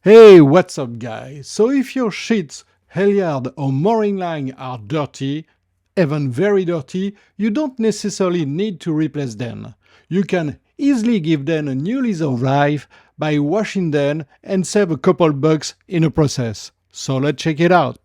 Hey, what's up, guys? So, if your sheets, halyard, or mooring line are dirty, even very dirty, you don't necessarily need to replace them. You can easily give them a new lease of life by washing them and save a couple bucks in the process. So, let's check it out.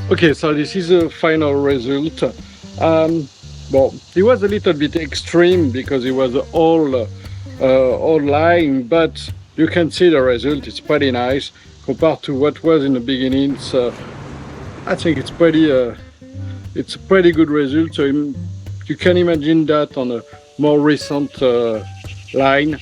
Okay, so this is the final result. Well, it was a little bit extreme because it was all line, but you can see the result. It's pretty nice compared to what was in the beginning. So I think it's a pretty good result. So you can imagine that on a more recent line.